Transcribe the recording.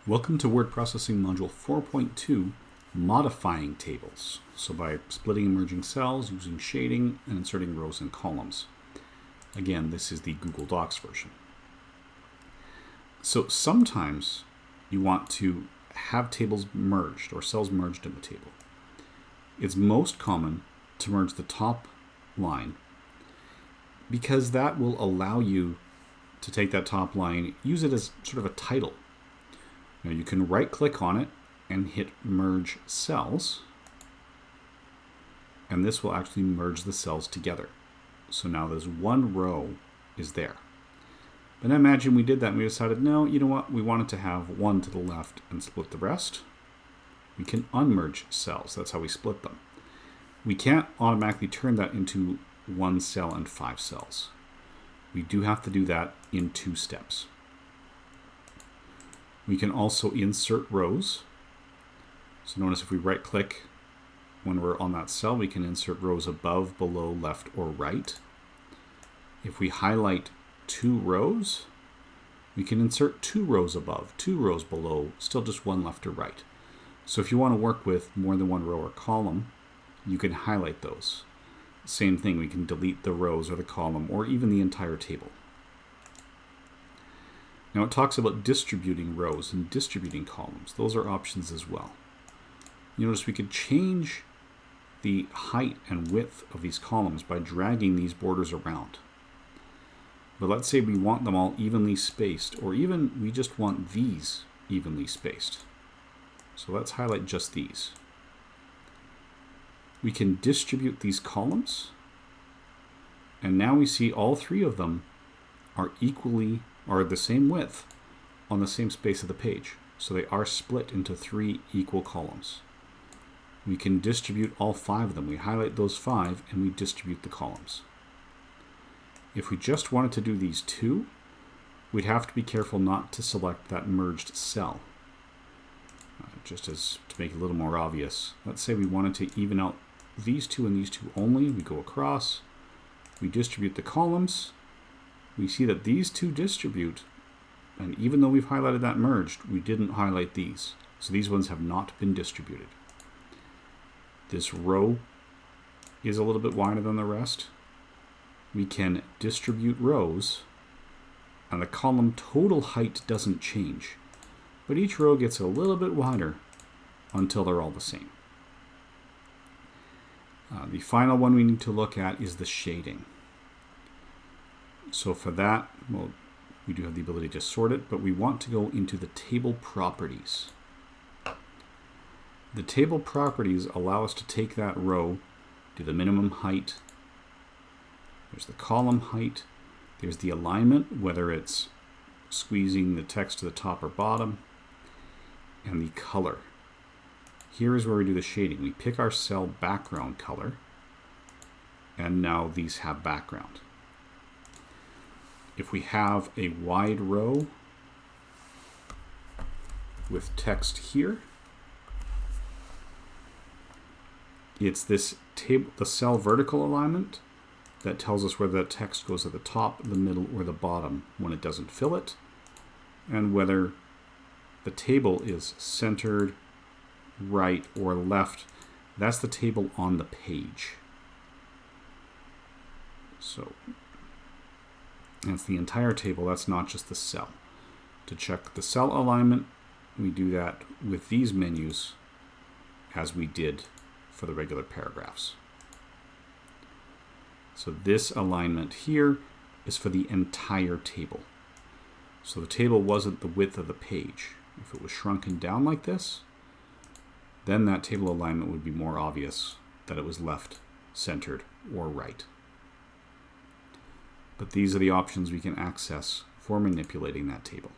Welcome to Word Processing Module 4.2, Modifying Tables. So by splitting and merging cells, using shading, and inserting rows and columns. Again, this is the Google Docs version. So sometimes you want to have tables merged or cells merged in the table. It's most common to merge the top line because that will allow you to take that top line, use it as sort of a title. Now you can right click on it and hit merge cells, and this will actually merge the cells together. So now there's one row is there. But now imagine we did that and we decided, no, you know what, we wanted to have one to the left and split the rest. We can unmerge cells. That's how we split them. We can't automatically turn that into one cell and 5 cells. We do have to do that in 2 steps. We can also insert rows. So notice if we right click when we're on that cell, we can insert rows above, below, left, or right. If we highlight 2 rows, we can insert 2 rows above, 2 rows below, still just one left or right. So if you want to work with more than one row or column, you can highlight those. Same thing, we can delete the rows or the column or even the entire table. Now it talks about distributing rows and distributing columns. Those are options as well. You notice we could change the height and width of these columns by dragging these borders around. But let's say we want them all evenly spaced, or even we just want these evenly spaced. So let's highlight just these. We can distribute these columns, and now we see all 3 of them are the same width on the same space of the page. So they are split into 3 equal columns. We can distribute all 5 of them. We highlight those 5 and we distribute the columns. If we just wanted to do these 2, we'd have to be careful not to select that merged cell. Just as to make it a little more obvious, let's say we wanted to even out these 2 and these 2 only. We go across, we distribute the columns. We see that these 2 distribute, and even though we've highlighted that merged, we didn't highlight these. So these ones have not been distributed. This row is a little bit wider than the rest. We can distribute rows, and the column total height doesn't change, but each row gets a little bit wider until they're all the same. The final one we need to look at is the shading. So for that, well, we do have the ability to sort it, but we want to go into the table properties. The table properties allow us to take that row, do the minimum height. There's the column height. There's the alignment, whether it's squeezing the text to the top or bottom, and the color. Here is where we do the shading. We pick our cell background color, and now these have background. If we have a wide row with text here, it's this table, the cell vertical alignment, that tells us whether the text goes at the top, the middle, or the bottom when it doesn't fill it, and whether the table is centered, right, or left. That's the table on the page. So that's the entire table, that's not just the cell. To check the cell alignment, we do that with these menus as we did for the regular paragraphs. So this alignment here is for the entire table. So the table wasn't the width of the page. If it was shrunken down like this, then that table alignment would be more obvious that it was left, centered, or right. But these are the options we can access for manipulating that table.